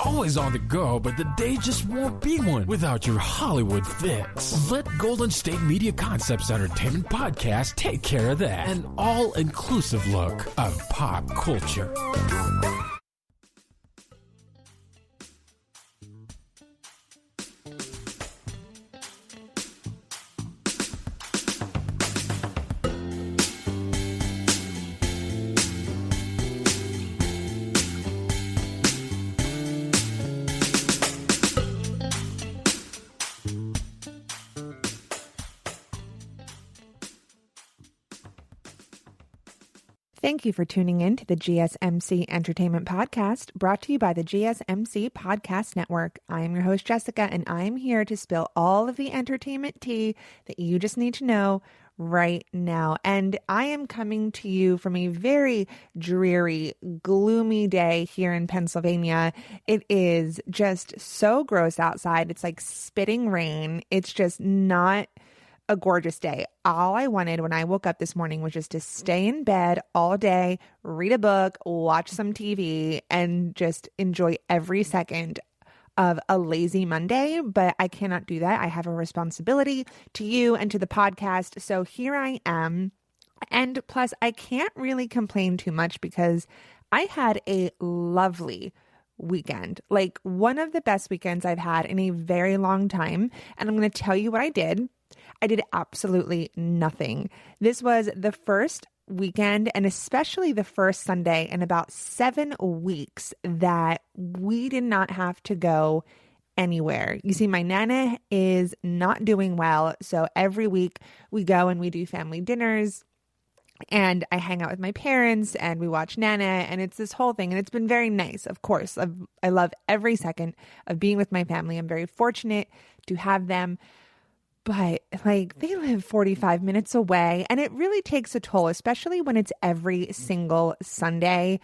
always on the go, but the day just won't be one without your Hollywood fix. Let Golden State Media Concepts Entertainment Podcast take care of that. An all-inclusive look of pop culture. Thank you for tuning in to the GSMC Entertainment Podcast, brought to you by the GSMC Podcast Network. I am your host, Jessica, and I am here to spill all of the entertainment tea that you just need to know right now. And I am coming to you from a very dreary, gloomy day here in Pennsylvania. It is just so gross outside. It's like spitting rain. It's just not a gorgeous day. All I wanted when I woke up this morning was just to stay in bed all day, read a book, watch some TV, and just enjoy every second of a lazy Monday. But I cannot do that. I have a responsibility to you and to the podcast. So here I am. And plus, I can't really complain too much because I had a lovely weekend, like one of the best weekends I've had in a very long time. And I'm going to tell you what I did. I did absolutely nothing. This was the first weekend, and especially the first Sunday in about 7 weeks that we did not have to go anywhere. You see, my Nana is not doing well, so every week we go and we do family dinners, and I hang out with my parents, and we watch Nana, and it's this whole thing, and it's been very nice, of course. I love every second of being with my family. I'm very fortunate to have them. But like they live 45 minutes away, and it really takes a toll, especially when it's every single Sunday.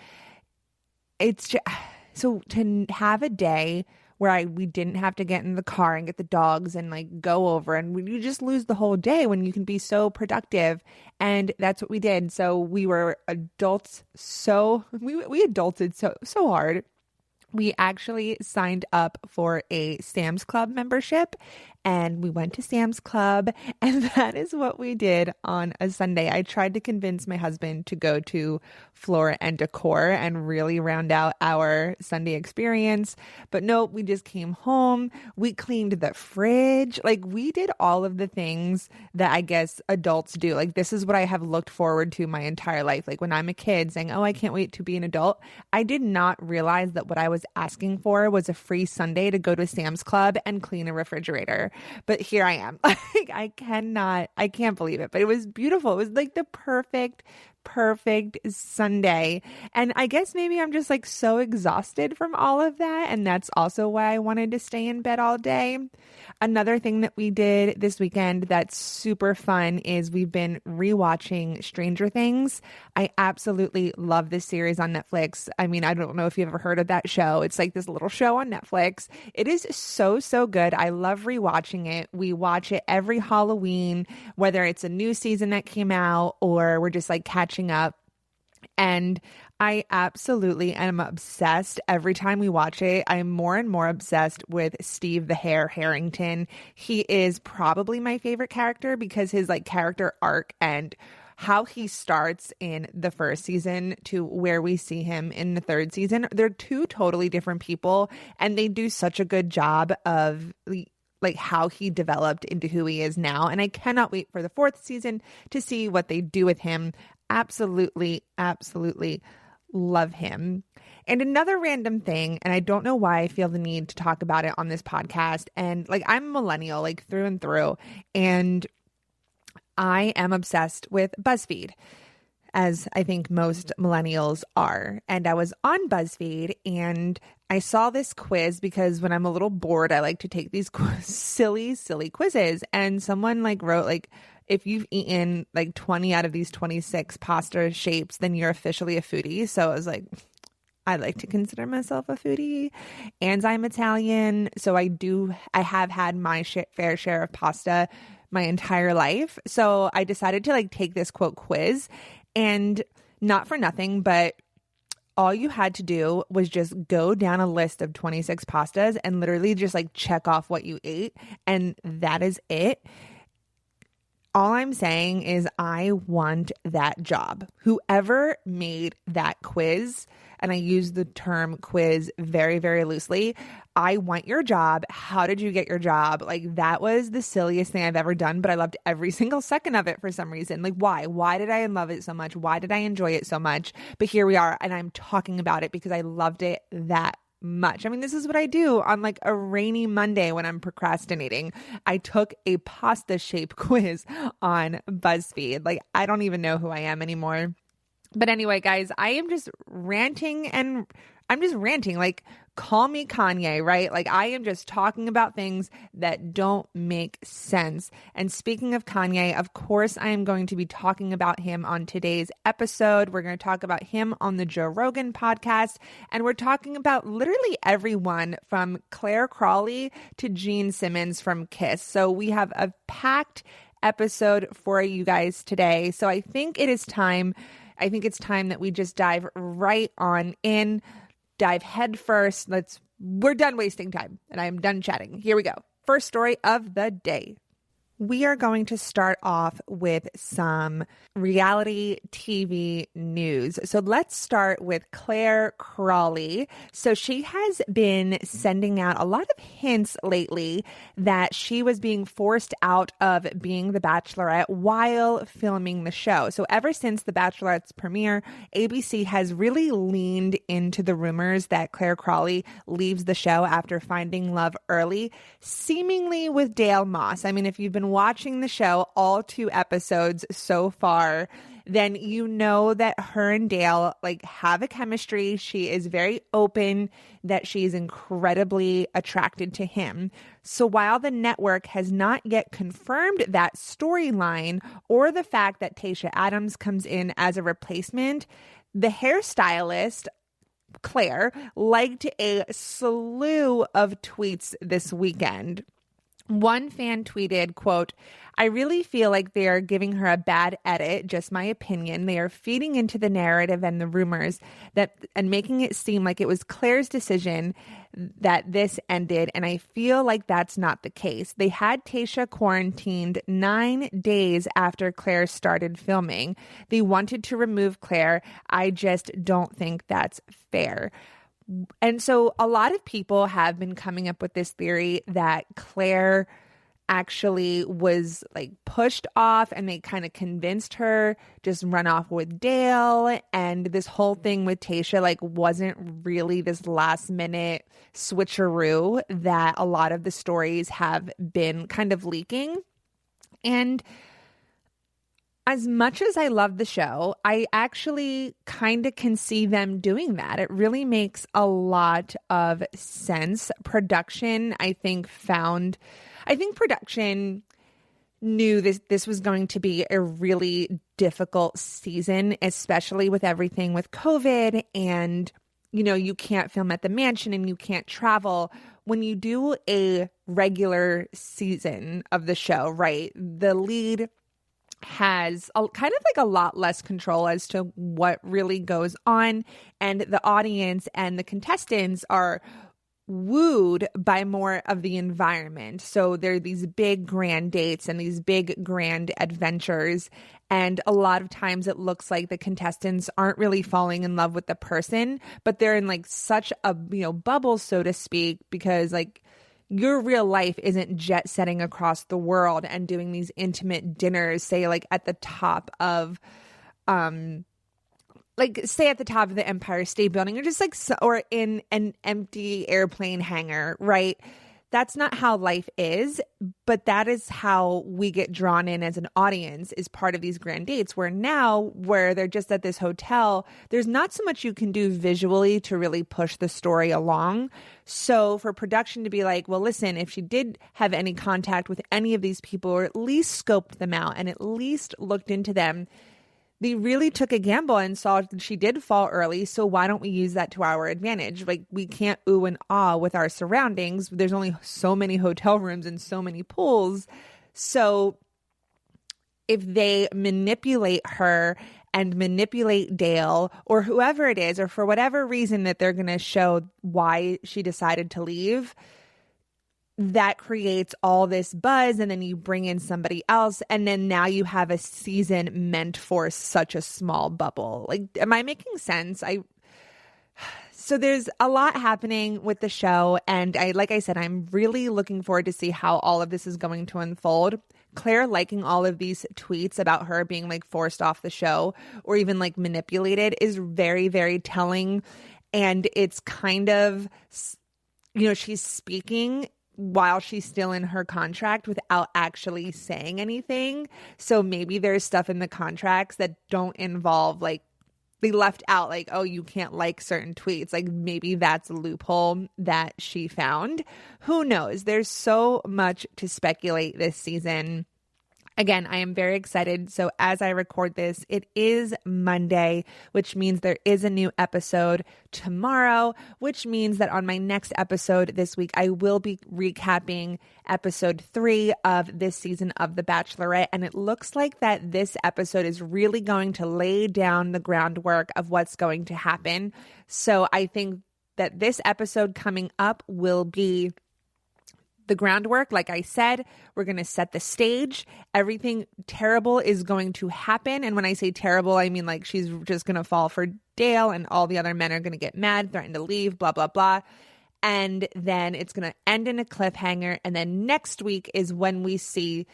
It's just, so to have a day where we didn't have to get in the car and get the dogs and like go over, and you just lose the whole day when you can be so productive. And that's what we did. So we were adults. So we adulted so hard. We actually signed up for a Sam's Club membership, and we went to Sam's Club, and that is what we did on a Sunday. I tried to convince my husband to go to Floor and Decor and really round out our Sunday experience, but no, we just came home. We cleaned the fridge. Like, we did all of the things that I guess adults do. Like, this is what I have looked forward to my entire life. Like, when I'm a kid saying, oh, I can't wait to be an adult, I did not realize that what I was asking for was a free Sunday to go to Sam's Club and clean a refrigerator. But here I am. Like, I can't believe it. But it was beautiful. It was like the perfect Sunday. And I guess maybe I'm just like so exhausted from all of that. And that's also why I wanted to stay in bed all day. Another thing that we did this weekend that's super fun is we've been rewatching Stranger Things. I absolutely love this series on Netflix. I mean, I don't know if you've ever heard of that show. It's like this little show on Netflix. It is so good. I love rewatching it. We watch it every Halloween, whether it's a new season that came out or we're just like catching up. And I absolutely am obsessed. Every time we watch it, I'm more and more obsessed with Steve the Hare Harrington. He is probably my favorite character because his like character arc and how he starts in the first season to where we see him in the third season. They're two totally different people, and they do such a good job of like how he developed into who he is now. And I cannot wait for the fourth season to see what they do with him. Absolutely love him. And another random thing, and I don't know why I feel the need to talk about it on this podcast. And like, I'm a millennial, like through and through, and I am obsessed with BuzzFeed, as I think most millennials are. And I was on BuzzFeed and I saw this quiz because when I'm a little bored, I like to take these silly quizzes. And someone like wrote like, if you've eaten like 20 out of these 26 pasta shapes, then you're officially a foodie. So I was like, I like to consider myself a foodie, and I'm Italian. So I have had my fair share of pasta my entire life. So I decided to like take this quote quiz, and not for nothing, but all you had to do was just go down a list of 26 pastas and literally just like check off what you ate. And that is it. All I'm saying is I want that job. Whoever made that quiz, and I use the term quiz very, very loosely, I want your job. How did you get your job? Like, that was the silliest thing I've ever done, but I loved every single second of it for some reason. Like, why? Why did I love it so much? Why did I enjoy it so much? But here we are, and I'm talking about it because I loved it that much. I mean, this is what I do on like a rainy Monday when I'm procrastinating. I took a pasta shape quiz on BuzzFeed. Like, I don't even know who I am anymore. But anyway, guys, I am just ranting and I'm just ranting. Like, call me Kanye, right? Like, I am just talking about things that don't make sense. And speaking of Kanye, of course, I am going to be talking about him on today's episode. We're going to talk about him on the Joe Rogan podcast. And we're talking about literally everyone from Claire Crawley to Gene Simmons from Kiss. So we have a packed episode for you guys today. So I think it's time that we just dive right on in. Dive head first. We're done wasting time and I am done chatting. Here we go. First story of the day. We are going to start off with some reality TV news. So let's start with Claire Crawley. So she has been sending out a lot of hints lately that she was being forced out of being the Bachelorette while filming the show. So ever since the Bachelorette's premiere, ABC has really leaned into the rumors that Claire Crawley leaves the show after finding love early, seemingly with Dale Moss. I mean, if you've been watching the show, all 2 episodes so far, then you know that her and Dale have a chemistry. She is very open that she's incredibly attracted to him. So while the network has not yet confirmed that storyline or the fact that Tayshia Adams comes in as a replacement, the hairstylist Claire liked a slew of tweets this weekend. One fan tweeted, quote, "I really feel like they are giving her a bad edit, just my opinion. They are feeding into the narrative and the rumors and making it seem like it was Claire's decision that this ended, and I feel like that's not the case. They had Tayshia quarantined 9 days after Claire started filming. They wanted to remove Claire. I just don't think that's fair." And so a lot of people have been coming up with this theory that Claire actually was pushed off and they kind of convinced her just run off with Dale. And this whole thing with Tayshia wasn't really this last minute switcheroo that a lot of the stories have been kind of leaking. And as much as I love the show, I actually kind of can see them doing that. It really makes a lot of sense. Production, I think production knew this was going to be a really difficult season, especially with everything with COVID and, you can't film at the mansion and you can't travel. When you do a regular season of the show, right, the lead has a lot less control as to what really goes on, and the audience and the contestants are wooed by more of the environment. So there are these big grand dates and these big grand adventures, and a lot of times it looks like the contestants aren't really falling in love with the person, but they're in such a bubble, so to speak, because your real life isn't jet setting across the world and doing these intimate dinners, say at the top of, say at the top of the Empire State Building, or just or in an empty airplane hangar, right? That's not how life is, but that is how we get drawn in as an audience, is part of these grand dates, where they're just at this hotel, there's not so much you can do visually to really push the story along. So for production to be well, listen, if she did have any contact with any of these people, or at least scoped them out and at least looked into them, they really took a gamble and saw that she did fall early. So why don't we use that to our advantage? We can't ooh and ah with our surroundings. There's only so many hotel rooms and so many pools. So if they manipulate her and manipulate Dale or whoever it is, or for whatever reason that they're going to show why she decided to leave, that creates all this buzz, and then you bring in somebody else, and then now you have a season meant for such a small bubble. Like, am I making sense? So there's a lot happening with the show, and like I said, I'm really looking forward to see how all of this is going to unfold. Claire liking all of these tweets about her being like forced off the show or even like manipulated is very, very telling. And it's kind of, she's speaking while she's still in her contract without actually saying anything. So maybe there's stuff in the contracts that don't involve like, they left out like, oh, you can't like certain tweets. Like maybe that's a loophole that she found. Who knows? There's so much to speculate this season. Again, I am very excited. So as I record this, it is Monday, which means there is a new episode tomorrow, which means that on my next episode this week, I will be recapping episode 3 of this season of The Bachelorette. And it looks like that this episode is really going to lay down the groundwork of what's going to happen. So I think that this episode coming up will be the groundwork. Like I said, we're going to set the stage. Everything terrible is going to happen. And when I say terrible, I mean like she's just going to fall for Dale and all the other men are going to get mad, threaten to leave, blah, blah, blah. And then it's going to end in a cliffhanger. And then next week is when we see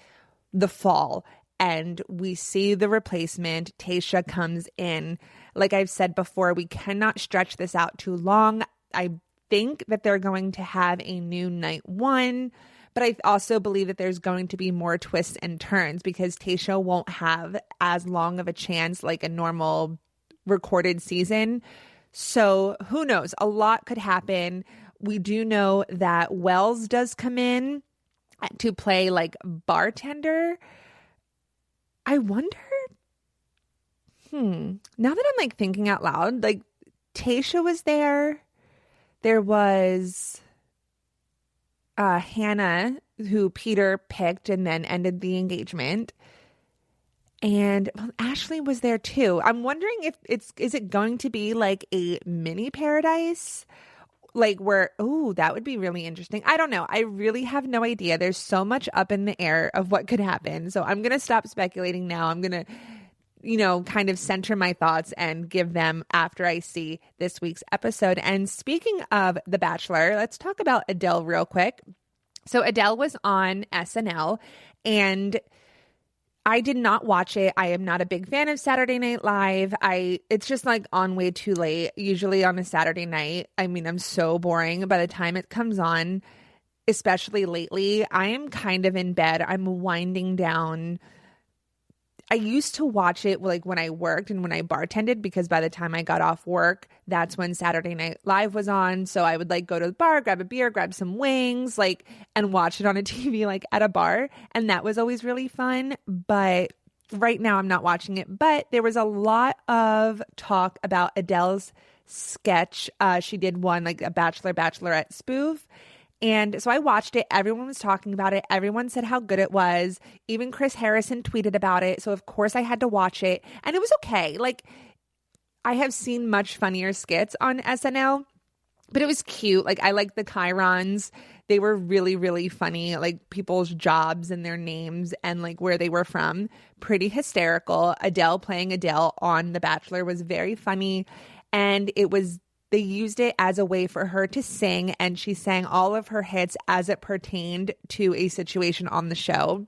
the fall and we see the replacement. Tayshia comes in. Like I've said before, we cannot stretch this out too long. I think that they're going to have a new night 1, but I also believe that there's going to be more twists and turns because Tayshia won't have as long of a chance like a normal recorded season. So who knows? A lot could happen. We do know that Wells does come in to play like bartender. I wonder, now that I'm like thinking out loud, like Tayshia was there. There was Hannah, who Peter picked and then ended the engagement. And Ashley was there too. I'm wondering if is it going to be like a mini paradise? Like where, that would be really interesting. I don't know. I really have no idea. There's so much up in the air of what could happen. So I'm going to stop speculating now. I'm going to kind of center my thoughts and give them after I see this week's episode. And speaking of The Bachelor, let's talk about Adele real quick. So Adele was on SNL and I did not watch it. I am not a big fan of Saturday Night Live. It's just like on way too late, usually on a Saturday night. I mean, I'm so boring by the time it comes on, especially lately. I am kind of in bed. I'm winding down. I used to watch it like when I worked and when I bartended because by the time I got off work, that's when Saturday Night Live was on. So I would like go to the bar, grab a beer, grab some wings, like, and watch it on a TV, like at a bar. And that was always really fun. But right now I'm not watching it. But there was a lot of talk about Adele's sketch. She did one like a Bachelorette spoof. And so I watched it. Everyone was talking about it. Everyone said how good it was. Even Chris Harrison tweeted about it. So of course I had to watch it. And it was okay. Like I have seen much funnier skits on SNL, but it was cute. Like I liked the chyrons. They were really, really funny. Like people's jobs and their names and like where they were from. Pretty hysterical. Adele playing Adele on The Bachelor was very funny. And they used it as a way for her to sing, and she sang all of her hits as it pertained to a situation on the show.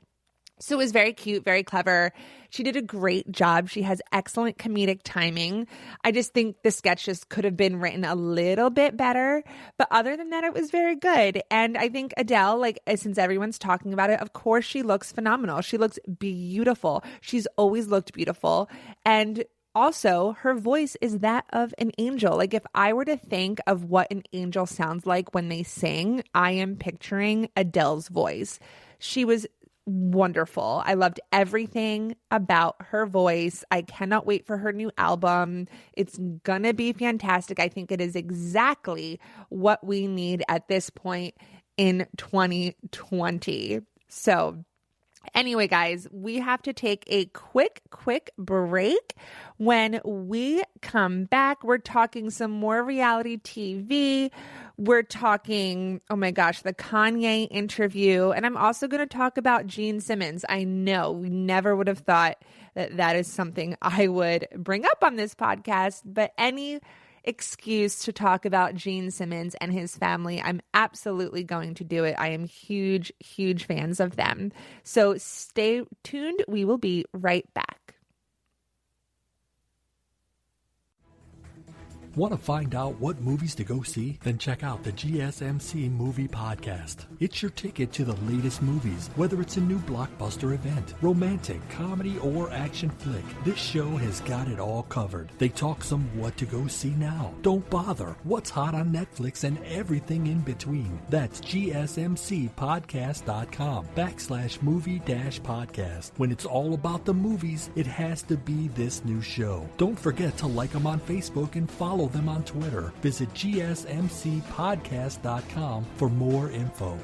So it was very cute, very clever. She did a great job. She has excellent comedic timing. I just think the sketch just could have been written a little bit better. But other than that, it was very good. And I think Adele, like, since everyone's talking about it, of course she looks phenomenal. She looks beautiful. She's always looked beautiful. And also, her voice is that of an angel. Like if I were to think of what an angel sounds like when they sing, I am picturing Adele's voice. She was wonderful. I loved everything about her voice. I cannot wait for her new album. It's gonna be fantastic. I think it is exactly what we need at this point in 2020. So Anyway, guys, we have to take a quick break. When we come back, we're talking some more reality TV. We're talking, oh my gosh, the Kanye interview. And I'm also going to talk about Gene Simmons. I know we never would have thought that that is something I would bring up on this podcast, but any excuse to talk about Gene Simmons and his family, I'm absolutely going to do it. I am huge fans of them. So stay tuned. We will be right back. Want to find out what movies to go see? Then check out the GSMC Movie Podcast. It's your ticket to the latest movies, whether it's a new blockbuster event, romantic, comedy, or action flick. This show has got it all covered. They talk some what to go see now, don't bother, what's hot on Netflix, and everything in between. That's GSMCpodcast.com/movie-podcast. When it's all about the movies, it has to be this new show. Don't forget to like them on Facebook and follow them on Twitter. Visit GSMCpodcast.com for more info.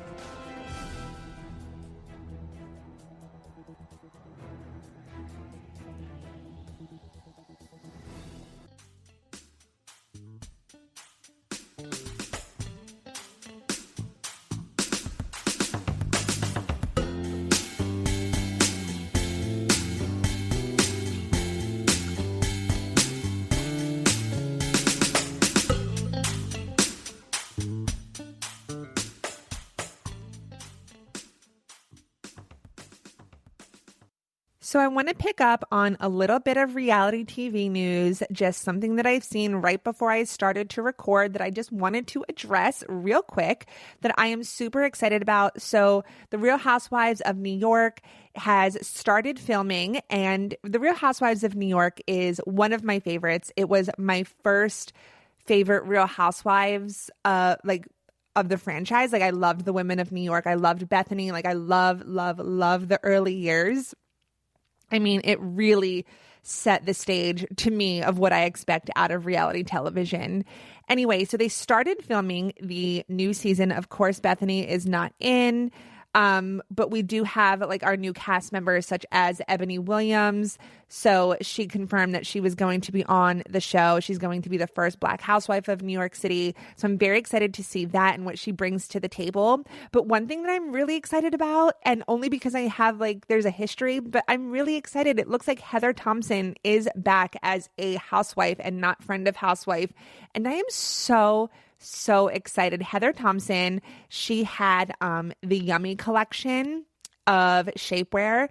So I want to pick up on a little bit of reality TV news, just something that I've seen right before I started to record that I just wanted to address real quick that I am super excited about. So The Real Housewives of New York has started filming, and The Real Housewives of New York is one of my favorites. It was my first favorite Real Housewives, of the franchise. Like, I loved the women of New York. I loved Bethany. Like, I love the early years. I mean, it really set the stage to me of what I expect out of reality television. Anyway, so they started filming the new season. Of course, Bethany is not in, but we do have like our new cast members such as Ebony Williams. So she confirmed that she was going to be on the show. She's going to be the first Black housewife of New York City. So I'm very excited to see that and what she brings to the table. But one thing that I'm really excited about, and only because I have there's a history, but I'm really excited. It looks like Heather Thompson is back as a housewife and not friend of housewife. And I am so excited. Heather Thompson, she had the Yummy collection of shapewear.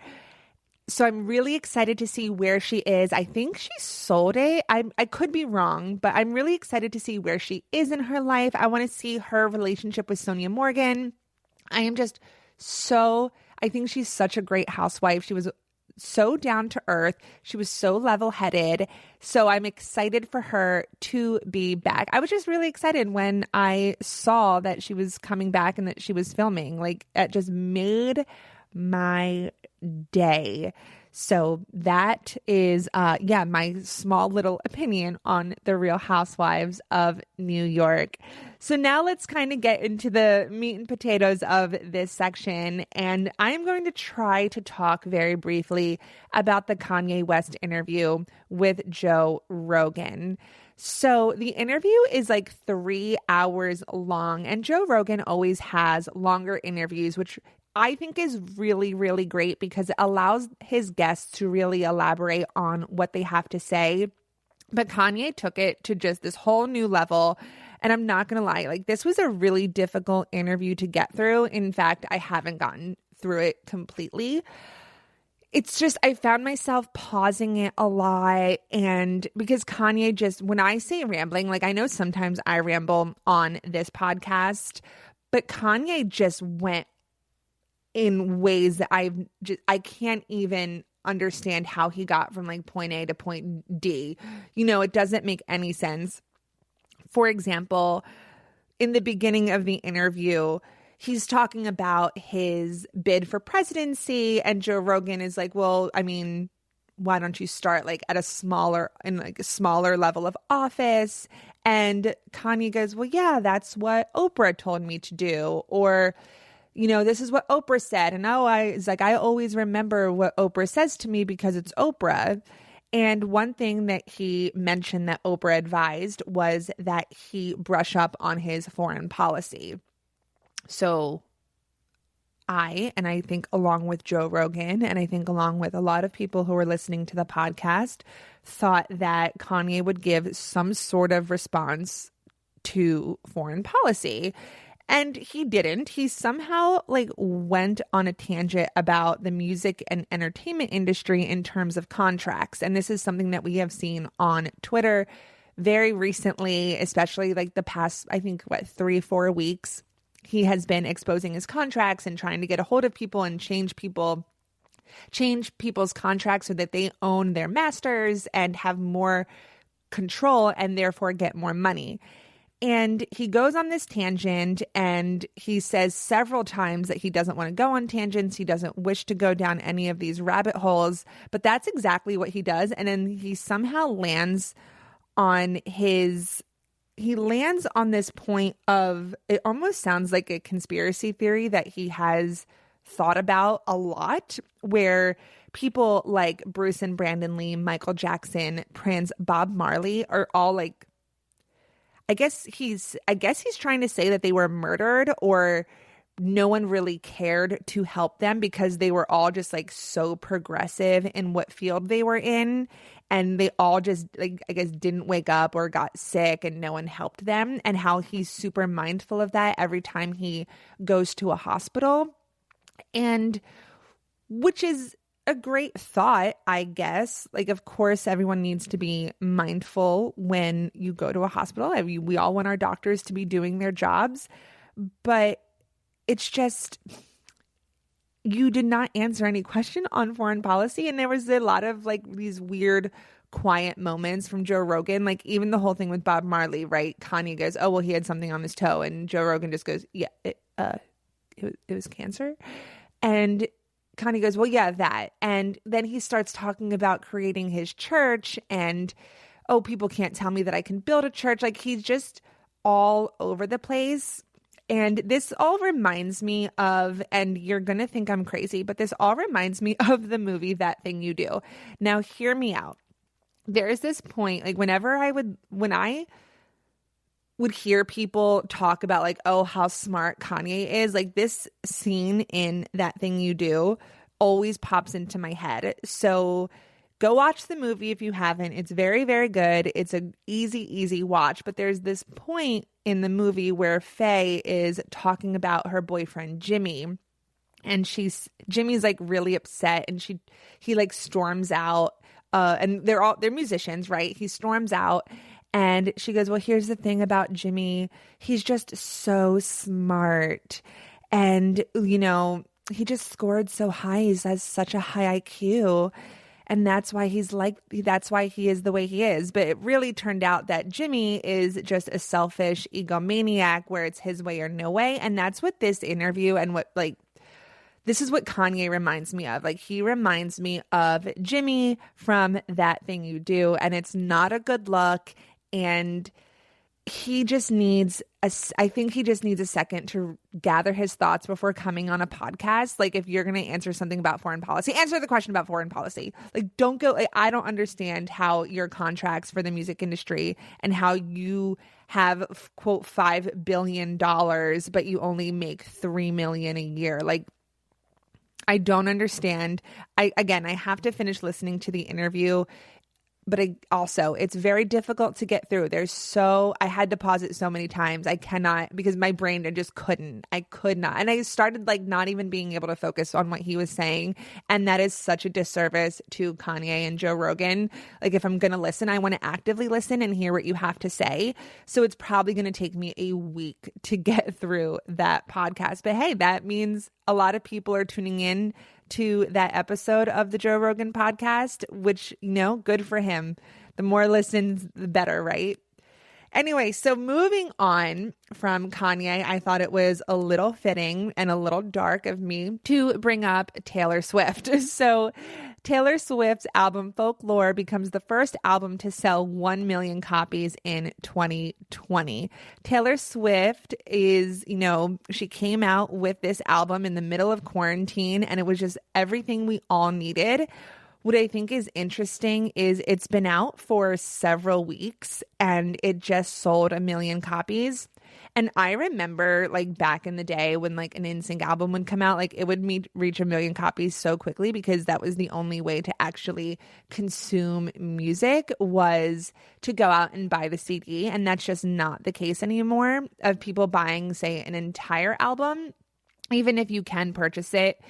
So I'm really excited to see where she is. I think she sold it. I could be wrong, but I'm really excited to see where she is in her life. I want to see her relationship with Sonia Morgan. I think she's such a great housewife. She was so down to earth. She was so level-headed. So I'm excited for her to be back. I was just really excited when I saw that she was coming back and that she was filming. Like, it just made my day. So that is, my small little opinion on the Real Housewives of New York. So now let's kind of get into the meat and potatoes of this section. And I'm going to try to talk very briefly about the Kanye West interview with Joe Rogan. So the interview is 3 hours long, and Joe Rogan always has longer interviews, which I think is really, really great because it allows his guests to really elaborate on what they have to say. But Kanye took it to just this whole new level. And I'm not going to lie, this was a really difficult interview to get through. In fact, I haven't gotten through it completely. It's just, I found myself pausing it a lot. And because Kanye just, when I say rambling, I know sometimes I ramble on this podcast, but Kanye just went in ways that I can't even understand how he got from point A to point D. It doesn't make any sense. For example, in the beginning of the interview, he's talking about his bid for presidency, and Joe Rogan is like, well, I mean, why don't you start at a smaller level of office? And Kanye goes, well, yeah, that's what Oprah told me to do. Or, this is what Oprah said. And I always remember what Oprah says to me because it's Oprah. And one thing that he mentioned that Oprah advised was that he brush up on his foreign policy. So I think along with Joe Rogan, and I think along with a lot of people who are listening to the podcast, thought that Kanye would give some sort of response to foreign policy. And he didn't. He somehow went on a tangent about the music and entertainment industry in terms of contracts. And this is something that we have seen on Twitter very recently, especially the past, I think, 3-4 weeks. He has been exposing his contracts and trying to get a hold of people and change people's contracts so that they own their masters and have more control and therefore get more money. And he goes on this tangent and he says several times that he doesn't want to go on tangents. He doesn't wish to go down any of these rabbit holes, but that's exactly what he does. And then he somehow lands on this point of, it almost sounds like a conspiracy theory that he has thought about a lot, where people like Bruce and Brandon Lee, Michael Jackson, Prince, Bob Marley are all I guess he's trying to say that they were murdered or no one really cared to help them because they were all just so progressive in what field they were in. And they all just I guess didn't wake up or got sick and no one helped them. And how he's super mindful of that every time he goes to a hospital. And which is a great thought, I guess. Of course, everyone needs to be mindful when you go to a hospital. We all want our doctors to be doing their jobs, but it's just, you did not answer any question on foreign policy. And there was a lot of these weird quiet moments from Joe Rogan, even the whole thing with Bob Marley, right? Kanye goes, oh, well, he had something on his toe. And Joe Rogan just goes, yeah, it was cancer. And Kanye goes, well, yeah, that. And then he starts talking about creating his church and, oh, people can't tell me that I can build a church. He's just all over the place. And this all reminds me of, and you're going to think I'm crazy, but this all reminds me of the movie That Thing You Do. Now, hear me out. There is this point, when I would hear people talk about oh, how smart Kanye is, this scene in That Thing You Do always pops into my head. So go watch the movie if you haven't. It's very, very good. It's an easy watch. But there's this point in the movie where Faye is talking about her boyfriend, Jimmy. And Jimmy's really upset and he storms out. And they're musicians, right? He storms out. And she goes, well, here's the thing about Jimmy. He's just so smart. And, he just scored so high. He has such a high IQ. And that's why he is the way he is. But it really turned out that Jimmy is just a selfish egomaniac where it's his way or no way. And that's what this interview and what this is what Kanye reminds me of. He reminds me of Jimmy from That Thing You Do. And it's not a good look. And he just needs a second to gather his thoughts before coming on a podcast. If you're going to answer something about foreign policy, answer the question about foreign policy. Don't go, I don't understand how your contracts for the music industry and how you have, quote, $5 billion, but you only make $3 million a year. I don't understand. I have to finish listening to the interview. But it's very difficult to get through. I had to pause it so many times. I cannot, because my brain I could not. And I started not even being able to focus on what he was saying. And that is such a disservice to Kanye and Joe Rogan. If I'm going to listen, I want to actively listen and hear what you have to say. So it's probably going to take me a week to get through that podcast. But hey, that means a lot of people are tuning in to that episode of the Joe Rogan podcast, which, good for him. The more listens, the better, right? Anyway, so moving on from Kanye, I thought it was a little fitting and a little dark of me to bring up Taylor Swift. So Taylor Swift's album Folklore becomes the first album to sell 1 million copies in 2020. Taylor Swift is, she came out with this album in the middle of quarantine, and it was just everything we all needed. What I think is interesting is it's been out for several weeks and it just sold 1 million copies. And I remember back in the day when an NSYNC album would come out, it would reach 1 million copies so quickly because that was the only way to actually consume music, was to go out and buy the CD. And that's just not the case anymore of people buying, say, an entire album. Even if you can purchase it,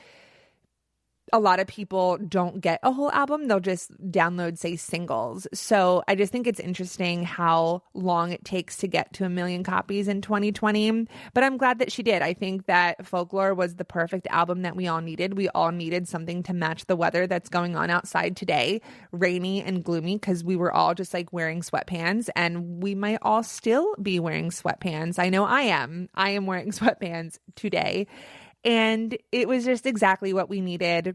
a lot of people don't get a whole album. They'll just download, say, singles. So I just think it's interesting how long it takes to get to 1 million copies in 2020. But I'm glad that she did. I think that Folklore was the perfect album that we all needed. We all needed something to match the weather that's going on outside today, rainy and gloomy, because we were all just wearing sweatpants, and we might all still be wearing sweatpants. I know I am. I am wearing sweatpants today. And it was just exactly what we needed.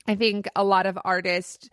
I think a lot of artists,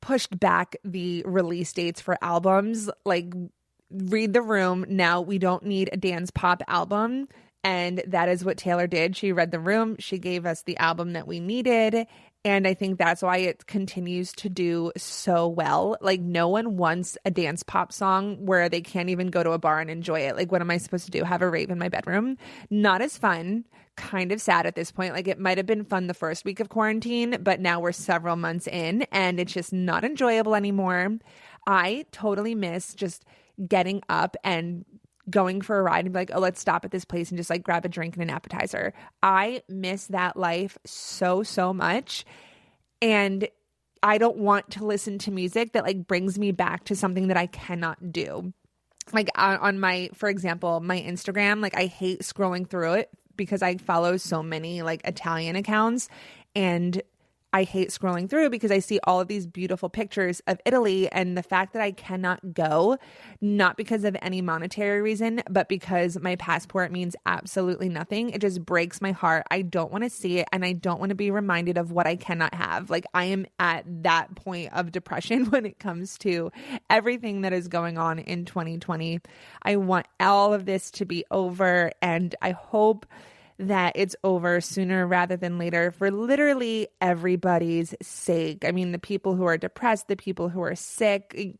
pushed back the release dates for albums. Read the room. Now we don't need a dance pop album. And that is what Taylor did. She read the room. She gave us the album that we needed. And I think that's why it continues to do so well. No one wants a dance pop song where they can't even go to a bar and enjoy it. What am I supposed to do? Have a rave in my bedroom? Not as fun. Kind of sad at this point. It might have been fun the first week of quarantine, but now we're several months in and it's just not enjoyable anymore. I totally miss just getting up and going for a ride and be like, oh, let's stop at this place and just grab a drink and an appetizer. I miss that life so, so much. And I don't want to listen to music that brings me back to something that I cannot do. On my, for example, my Instagram, I hate scrolling through it because I follow so many Italian accounts, and I hate scrolling through because I see all of these beautiful pictures of Italy, and the fact that I cannot go, not because of any monetary reason, but because my passport means absolutely nothing. It just breaks my heart. I don't want to see it, and I don't want to be reminded of what I cannot have. I am at that point of depression when it comes to everything that is going on in 2020. I want all of this to be over, and I hope that it's over sooner rather than later for literally everybody's sake. I mean, the people who are depressed, the people who are sick,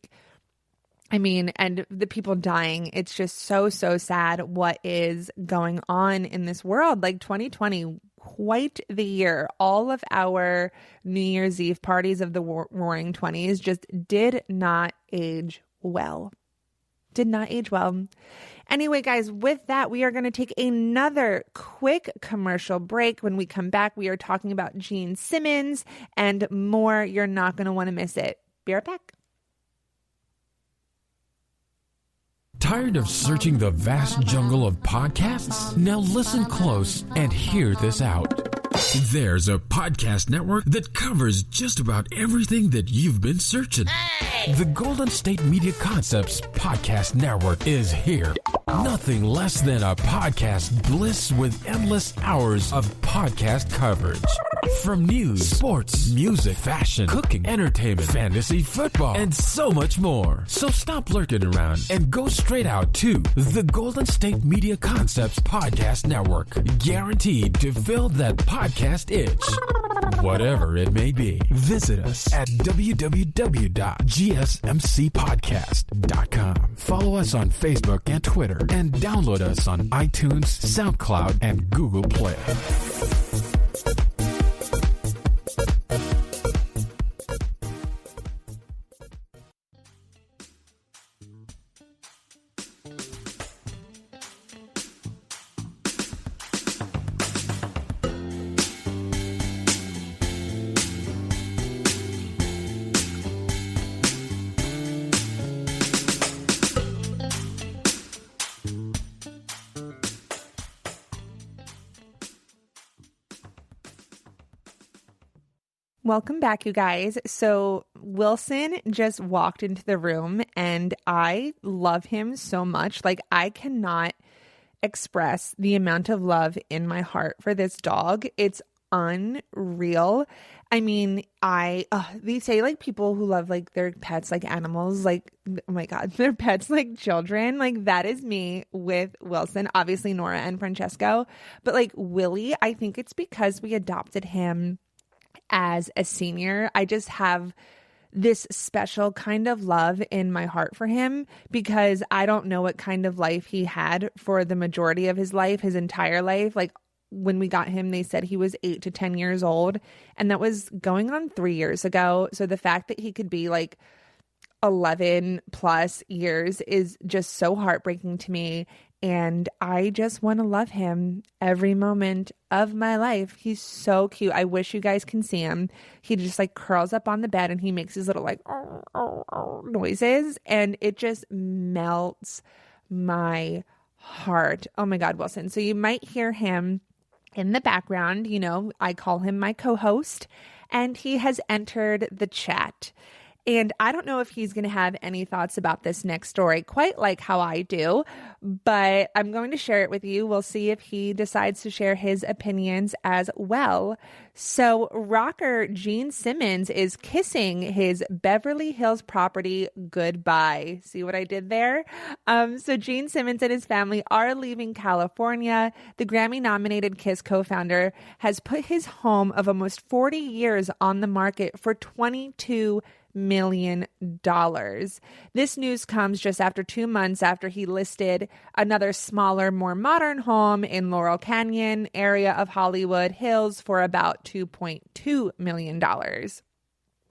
and the people dying. It's just so, so sad what is going on in this world. 2020, quite the year. All of our New Year's Eve parties of the Roaring 20s just did not age well. Did not age well. Anyway, guys, with that, we are going to take another quick commercial break. When we come back, we are talking about Gene Simmons and more. You're not going to want to miss it. Be right back. Tired of searching the vast jungle of podcasts? Now listen close and hear this out. There's a podcast network that covers just about everything that you've been searching. Hey! The Golden State Media Concepts Podcast Network is here. Nothing less than a podcast bliss with endless hours of podcast coverage. From news, sports, music, fashion, cooking, entertainment, fantasy, football, and so much more. So stop lurking around and go straight out to the Golden State Media Concepts Podcast Network. Guaranteed to fill that podcast itch. Whatever it may be. Visit us at www.gsmcpodcast.com. Follow us on Facebook and Twitter, and download us on iTunes, SoundCloud, and Google Play. Welcome back, you guys. So Wilson just walked into the room and I love him so much. I cannot express the amount of love in my heart for this dog. It's unreal. I mean, they say like people who love like their pets like animals, like, oh my God, their pets like children. Like that is me with Wilson, obviously Nora and Francesco. But like Willie, I think it's because we adopted him as a senior. I just have this special kind of love in my heart for him because I don't know what kind of life he had for the majority of his life, his entire life. Like when we got him, they said he was 8 to 10 years old, and that was going on 3 years ago. So the fact that he could be like 11 plus years is just so heartbreaking to me. And I just want to love him every moment of my life. He's so cute. I wish you guys can see him. He just like curls up on the bed and he makes his little like noises, and it just melts my heart. Oh my God, Wilson. So you might hear him in the background. You know, I call him my co-host, and he has entered the chat. And I don't know if he's going to have any thoughts about this next story, quite like how I do, but I'm going to share it with you. We'll see if he decides to share his opinions as well. So rocker Gene Simmons is kissing his Beverly Hills property goodbye. See what I did there? So Gene Simmons and his family are leaving California. The Grammy-nominated Kiss co-founder has put his home of almost 40 years on the market for $22 million. This news comes just after 2 months after he listed another smaller, more modern home in Laurel Canyon area of Hollywood Hills for about $2.2 million.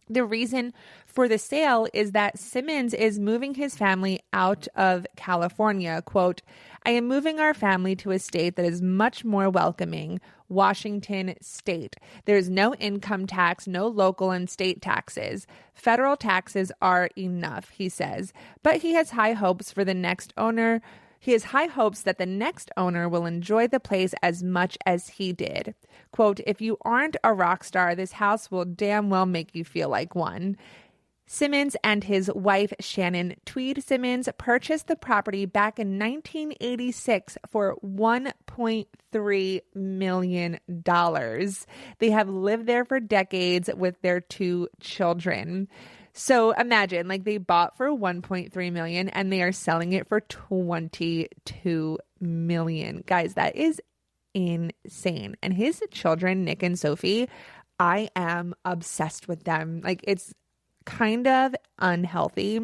The reason for the sale is that Simmons is moving his family out of California. Quote, "I am moving our family to a state that is much more welcoming, Washington State. There's no income tax, no local and state taxes. Federal taxes are enough," he says. But he has high hopes for the next owner. He has high hopes that the next owner will enjoy the place as much as he did. Quote, "If you aren't a rock star, this house will damn well make you feel like one." Simmons and his wife, Shannon Tweed Simmons, purchased the property back in 1986 for $1.3 million. They have lived there for decades with their 2 children. So imagine, like, they bought for $1.3 million and they are selling it for $22 million. Guys, that is insane. And his children, Nick and Sophie, I am obsessed with them. Like, it's kind of unhealthy.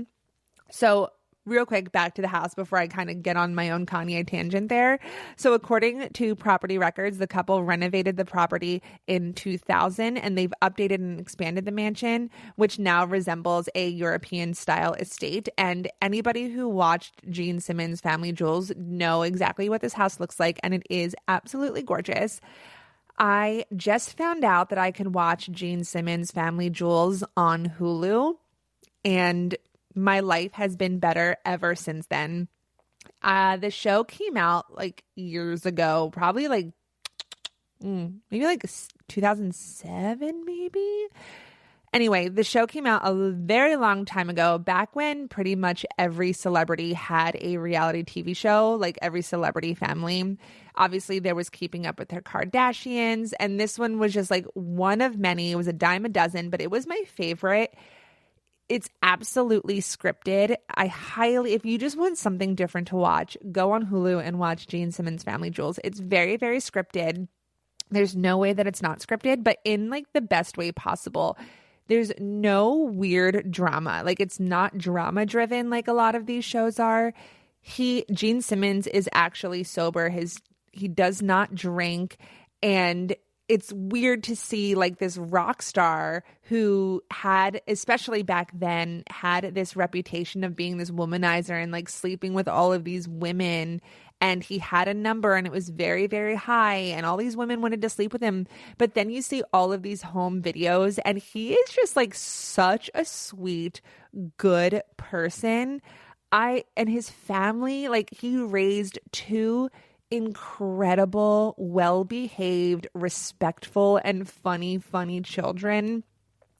So real quick, back to the house before I kind of get on my own Kanye tangent there. So according to property records, the couple renovated the property in 2000, and they've updated and expanded the mansion, which now resembles a European style estate. And anybody who watched Gene Simmons' Family Jewels know exactly what this house looks like, and it is absolutely gorgeous. I just found out that I can watch Gene Simmons' Family Jewels on Hulu, and my life has been better ever since then. The show came out like years ago, probably like maybe like 2007, maybe. Anyway, the show came out a very long time ago, back when pretty much every celebrity had a reality TV show, like every celebrity family. Obviously, there was Keeping Up with the Kardashians, and this one was just like one of many. It was a dime a dozen, but it was my favorite. It's absolutely scripted. If you just want something different to watch, go on Hulu and watch Gene Simmons' Family Jewels. It's very, very scripted. There's no way that it's not scripted, but in like the best way possible. There's no weird drama. Like, it's not drama driven like a lot of these shows are. Gene Simmons is actually sober. He does not drink, and it's weird to see like this rock star who had, especially back then, had this reputation of being this womanizer and like sleeping with all of these women. And he had a number and it was very, very high, and all these women wanted to sleep with him. But then you see all of these home videos, and he is just like such a sweet, good person. And his family, like, he raised 2 incredible, well-behaved, respectful, and funny children.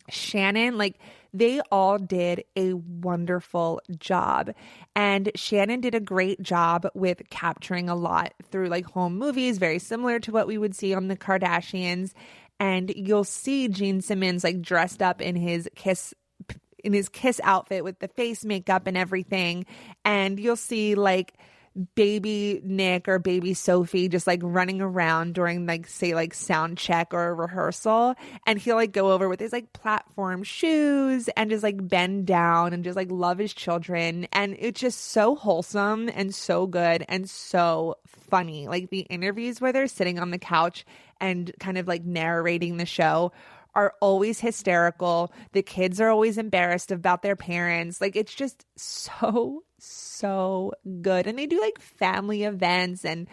Shannon, like they all did a wonderful job. And Shannon did a great job with capturing a lot through like home movies, very similar to what we would see on the Kardashians. And you'll see Gene Simmons like dressed up in his Kiss outfit with the face makeup and everything. And you'll see like baby Nick or baby Sophie just like running around during like say like sound check or a rehearsal, and he'll like go over with his like platform shoes and just like bend down and just like love his children. And it's just so wholesome and so good and so funny. Like the interviews where they're sitting on the couch and kind of like narrating the show are always hysterical. The kids are always embarrassed about their parents. Like it's just so good. And they do like family events, and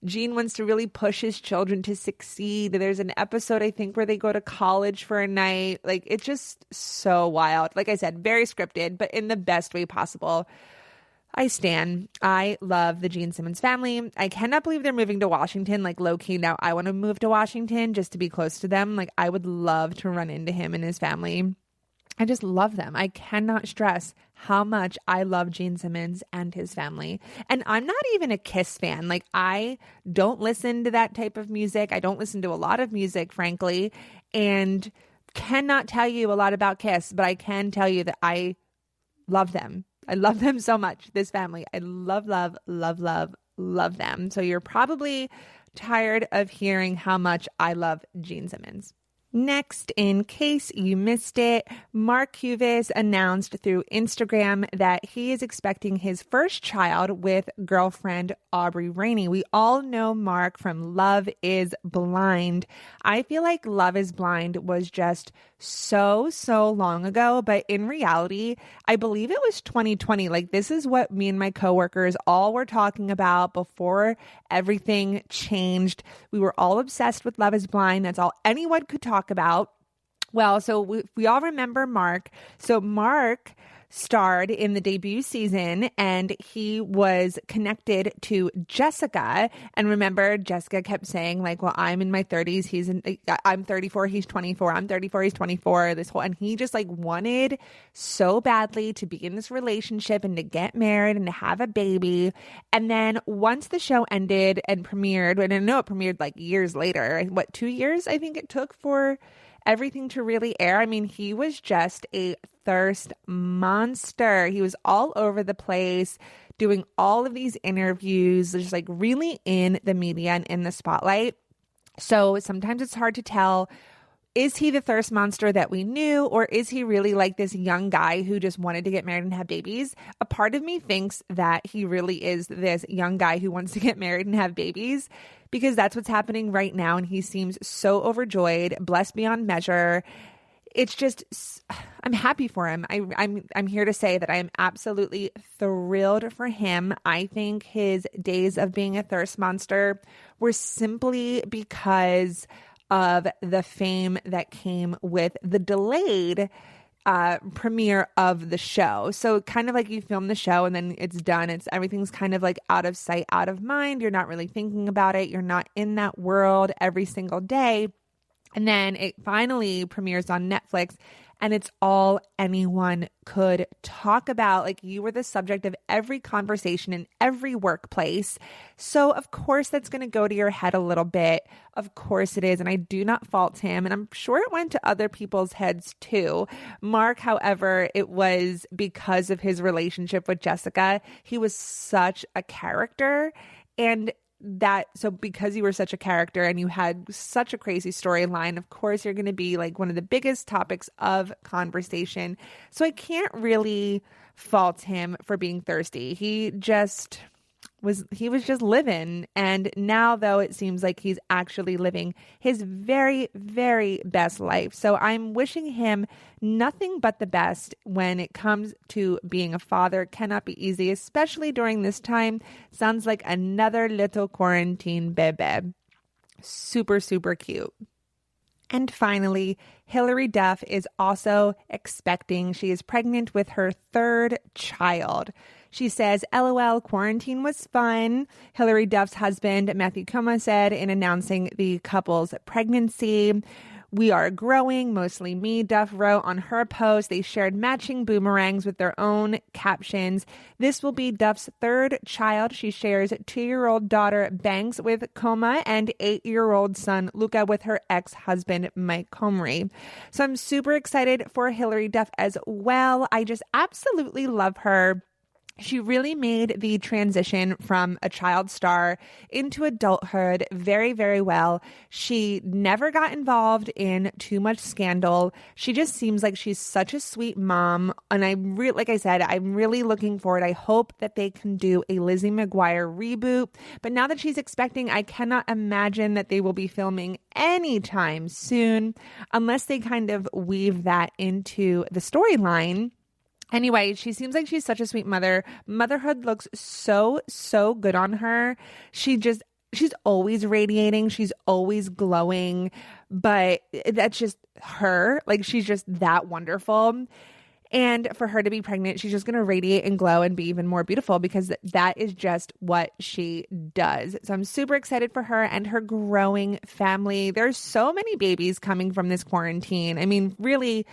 Gene wants to really push his children to succeed. There's an episode, I think, where they go to college for a night. Like it's just so wild. Like I said, very scripted, but in the best way possible. I love the Gene Simmons family. I cannot believe they're moving to Washington, like low key. Now I want to move to Washington just to be close to them. Like I would love to run into him and his family. I just love them. I cannot stress how much I love Gene Simmons and his family. And I'm not even a Kiss fan. Like I don't listen to that type of music. I don't listen to a lot of music, frankly, and cannot tell you a lot about Kiss, but I can tell you that I love them. I love them so much, this family. I love them. So you're probably tired of hearing how much I love Gene Simmons. Next, in case you missed it, Mark Cuvis announced through Instagram that he is expecting his first child with girlfriend Aubrey Rainey. We all know Mark from Love is Blind. I feel like Love is Blind was just so long ago, but in reality, I believe it was 2020. Like this is what me and my coworkers all were talking about before everything changed. We were all obsessed with Love is Blind. That's all anyone could talk about. Well, so we all remember Mark. So Mark starred in the debut season, and he was connected to Jessica. And remember, Jessica kept saying like, well, I'm in my 30s. I'm 34. He's 24. I'm 34. He's 24. And he just like wanted so badly to be in this relationship and to get married and to have a baby. And then once the show ended and premiered, and I know it premiered like years later, 2 years I think it took for everything to really air. I mean, he was just a thirst monster. He was all over the place doing all of these interviews, just like really in the media and in the spotlight. So sometimes it's hard to tell, is he the thirst monster that we knew, or is he really like this young guy who just wanted to get married and have babies? A part of me thinks that he really is this young guy who wants to get married and have babies, because that's what's happening right now. And he seems so overjoyed, blessed beyond measure. It's just, I'm happy for him. I'm here to say that I am absolutely thrilled for him. I think his days of being a thirst monster were simply because of the fame that came with the delayed premiere of the show. So kind of like you film the show and then it's done. Everything's kind of like out of sight, out of mind. You're not really thinking about it. You're not in that world every single day. And then it finally premieres on Netflix, and it's all anyone could talk about. Like, you were the subject of every conversation in every workplace. So of course that's going to go to your head a little bit. Of course it is. And I do not fault him. And I'm sure it went to other people's heads too. Mark, however, it was because of his relationship with Jessica. He was such a character, and so because you were such a character and you had such a crazy storyline, of course you're going to be like one of the biggest topics of conversation. So I can't really fault him for being thirsty. He was just living. And now, though, it seems like he's actually living his very, very best life. So I'm wishing him nothing but the best when it comes to being a father. It cannot be easy, especially during this time. Sounds like another little quarantine bebe. Super, super cute. And finally, Hilary Duff is also expecting. She is pregnant with her third child. She says, LOL, quarantine was fun. Hilary Duff's husband, Matthew Coma, said in announcing the couple's pregnancy, We are growing, mostly me, Duff wrote on her post. They shared matching boomerangs with their own captions. This will be Duff's third child. She shares 2-year-old daughter Banks with Coma and 8-year-old son Luca with her ex-husband Mike Comrie. So I'm super excited for Hilary Duff as well. I just absolutely love her. She really made the transition from a child star into adulthood very, very well. She never got involved in too much scandal. She just seems like she's such a sweet mom. And like I said, I'm really looking forward. I hope that they can do a Lizzie McGuire reboot. But now that she's expecting, I cannot imagine that they will be filming anytime soon unless they kind of weave that into the storyline. Anyway, she seems like she's such a sweet mother. Motherhood looks so, so good on her. She's always radiating. She's always glowing, but that's just her. Like, she's just that wonderful. And for her to be pregnant, she's just going to radiate and glow and be even more beautiful because that is just what she does. So I'm super excited for her and her growing family. There's so many babies coming from this quarantine. I mean, really...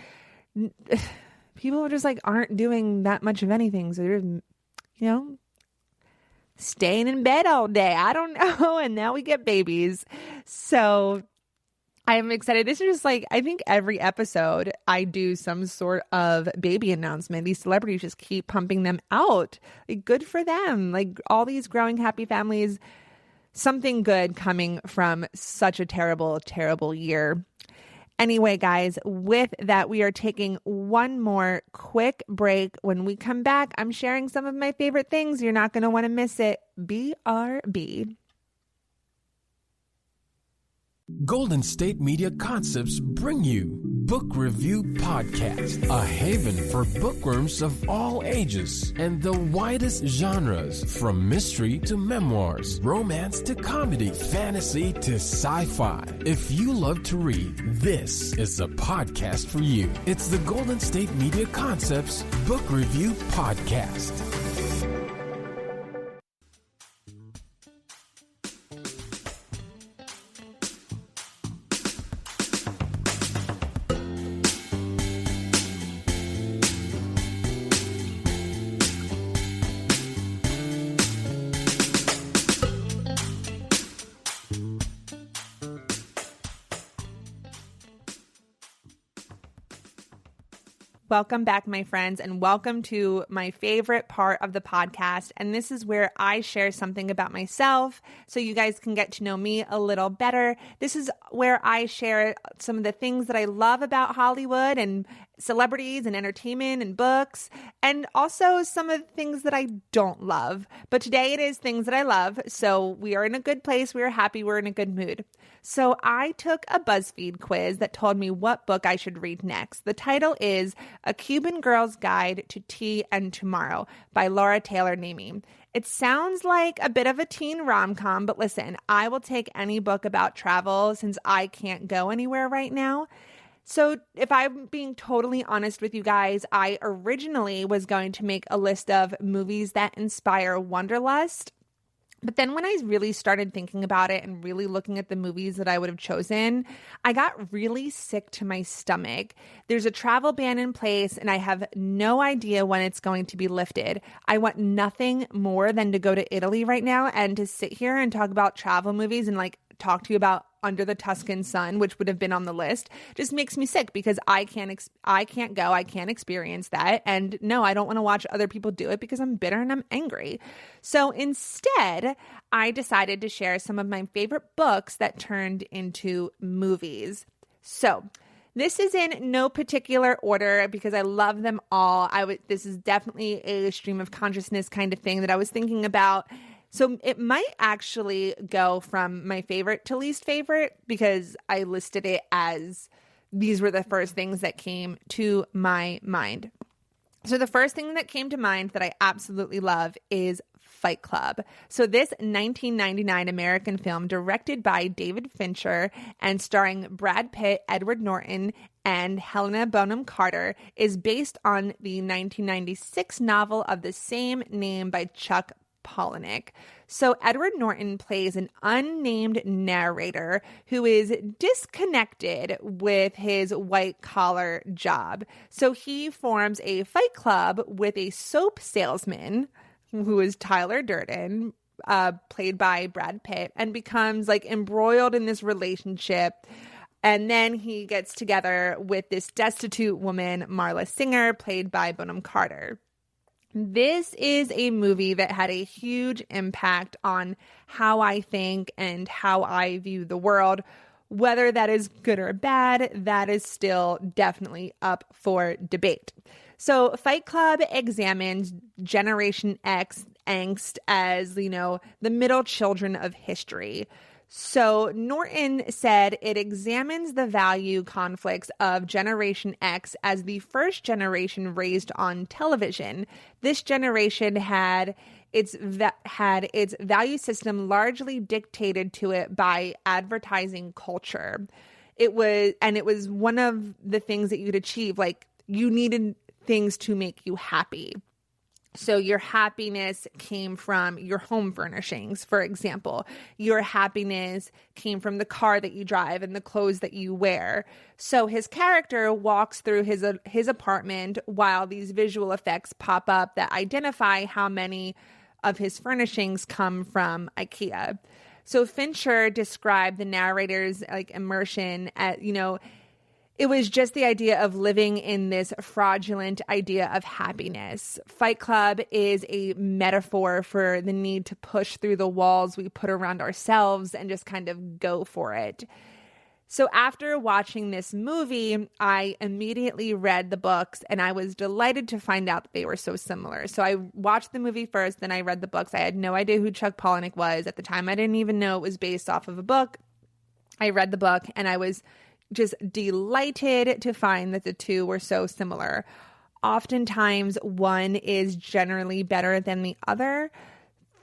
People just like aren't doing that much of anything. So they're, staying in bed all day. I don't know. And now we get babies. So I am excited. This is just like, I think every episode I do some sort of baby announcement. These celebrities just keep pumping them out. Like, good for them. Like, all these growing happy families, something good coming from such a terrible, terrible year. Anyway, guys, with that, we are taking one more quick break. When we come back, I'm sharing some of my favorite things. You're not going to want to miss it. BRB. Golden State Media Concepts bring you Book Review Podcast, a haven for bookworms of all ages and the widest genres, from mystery to memoirs, romance to comedy, fantasy to sci-fi. If you love to read, this is a podcast for you. It's the Golden State Media Concepts Book Review Podcast. Welcome back, my friends, and welcome to my favorite part of the podcast. And this is where I share something about myself so you guys can get to know me a little better. This is where I share some of the things that I love about Hollywood and celebrities and entertainment and books, and also some of the things that I don't love. But today it is things that I love. So we are in a good place. We are happy. We're in a good mood. So I took a BuzzFeed quiz that told me what book I should read next. The title is A Cuban Girl's Guide to Tea and Tomorrow by Laura Taylor Namey. It sounds like a bit of a teen rom-com, but listen, I will take any book about travel since I can't go anywhere right now. So if I'm being totally honest with you guys, I originally was going to make a list of movies that inspire wanderlust. But then when I really started thinking about it and really looking at the movies that I would have chosen, I got really sick to my stomach. There's a travel ban in place and I have no idea when it's going to be lifted. I want nothing more than to go to Italy right now and to sit here and talk about travel movies and like talk to you about Under the Tuscan Sun, which would have been on the list. Just makes me sick because I can't go. I can't experience that. And no, I don't want to watch other people do it because I'm bitter and I'm angry. So instead, I decided to share some of my favorite books that turned into movies. So this is in no particular order because I love them all. This is definitely a stream of consciousness kind of thing that I was thinking about. So it might actually go from my favorite to least favorite because I listed it as these were the first things that came to my mind. So the first thing that came to mind that I absolutely love is Fight Club. So this 1999 American film directed by David Fincher and starring Brad Pitt, Edward Norton, and Helena Bonham Carter is based on the 1996 novel of the same name by Chuck Palahniuk. So Edward Norton plays an unnamed narrator who is disconnected with his white-collar job. So he forms a fight club with a soap salesman who is Tyler Durden, played by Brad Pitt, and becomes like embroiled in this relationship. And then he gets together with this destitute woman, Marla Singer, played by Bonham Carter. This is a movie that had a huge impact on how I think and how I view the world. Whether that is good or bad, that is still definitely up for debate. So Fight Club examines Generation X angst as, the middle children of history. So Norton said it examines the value conflicts of Generation X as the first generation raised on television. This generation had its value system largely dictated to it by advertising culture. It was one of the things that you'd achieve, like you needed things to make you happy. So your happiness came from your home furnishings, for example. Your happiness came from the car that you drive and the clothes that you wear. So his character walks through his apartment while these visual effects pop up that identify how many of his furnishings come from IKEA. So Fincher described the narrator's immersion at, it was just the idea of living in this fraudulent idea of happiness. Fight Club is a metaphor for the need to push through the walls we put around ourselves and just kind of go for it. So after watching this movie, I immediately read the books and I was delighted to find out that they were so similar. So I watched the movie first, then I read the books. I had no idea who Chuck Palahniuk was. At the time, I didn't even know it was based off of a book. I read the book and I was just delighted to find that the two were so similar. Oftentimes, one is generally better than the other.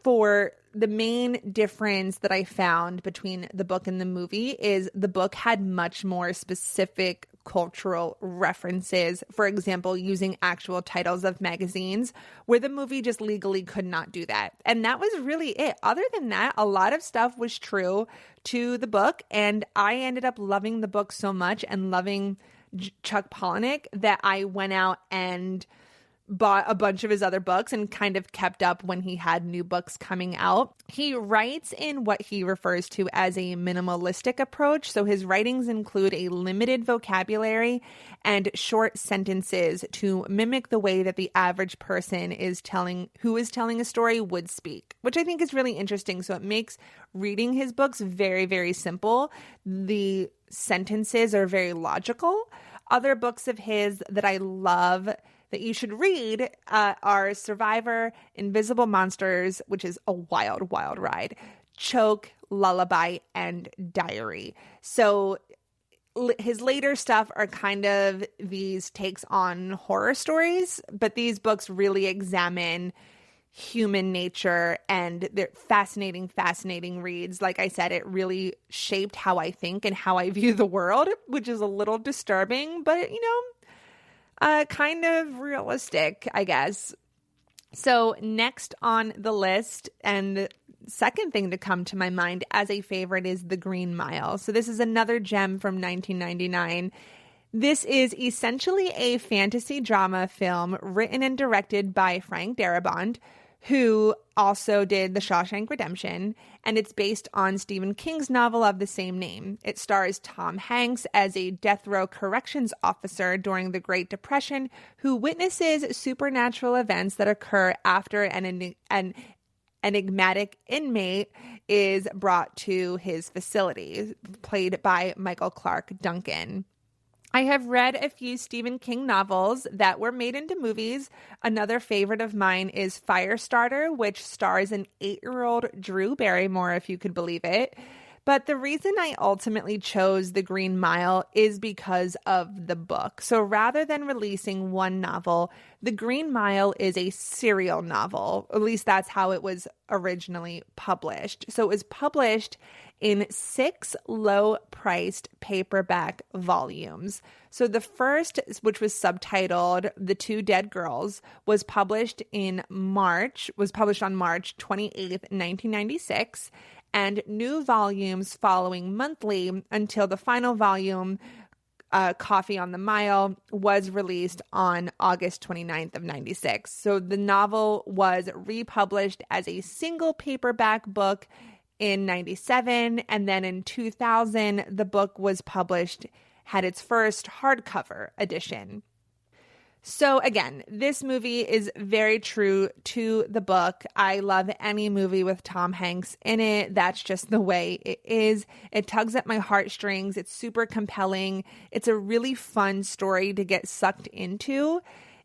For the main difference that I found between the book and the movie is the book had much more specific cultural references, for example, using actual titles of magazines, where the movie just legally could not do that. And that was really it. Other than that, a lot of stuff was true to the book, and I ended up loving the book so much and loving Chuck Palahniuk that I went out and bought a bunch of his other books and kind of kept up when he had new books coming out. He writes in what he refers to as a minimalistic approach. So his writings include a limited vocabulary and short sentences to mimic the way that the average person who is telling a story would speak, which I think is really interesting. So it makes reading his books very, very simple. The sentences are very logical. Other books of his that I love that you should read are Survivor, Invisible Monsters, which is a wild, wild ride, Choke, Lullaby, and Diary. So his later stuff are kind of these takes on horror stories, but these books really examine human nature, and they're fascinating, fascinating reads. Like I said, it really shaped how I think and how I view the world, which is a little disturbing, but kind of realistic, I guess. So next on the list, and the second thing to come to my mind as a favorite, is The Green Mile. So this is another gem from 1999. This is essentially a fantasy drama film written and directed by Frank Darabont, who also did The Shawshank Redemption, and it's based on Stephen King's novel of the same name. It stars Tom Hanks as a death row corrections officer during the Great Depression who witnesses supernatural events that occur after an enigmatic inmate is brought to his facility, played by Michael Clark Duncan. I have read a few Stephen King novels that were made into movies. Another favorite of mine is Firestarter, which stars an 8-year-old Drew Barrymore, if you could believe it. But the reason I ultimately chose The Green Mile is because of the book. So rather than releasing one novel, The Green Mile is a serial novel. At least that's how it was originally published. So it was published in 6 low-priced paperback volumes. So the first, which was subtitled The Two Dead Girls, was published on March 28th, 1996, and new volumes following monthly until the final volume, Coffee on the Mile, was released on August 29th of 96. So the novel was republished as a single paperback book in 97, and then in 2000, the book was published, had its first hardcover edition. So again, this movie is very true to the book. I love any movie with Tom Hanks in it. That's just the way it is. It tugs at my heartstrings. It's super compelling. It's a really fun story to get sucked into.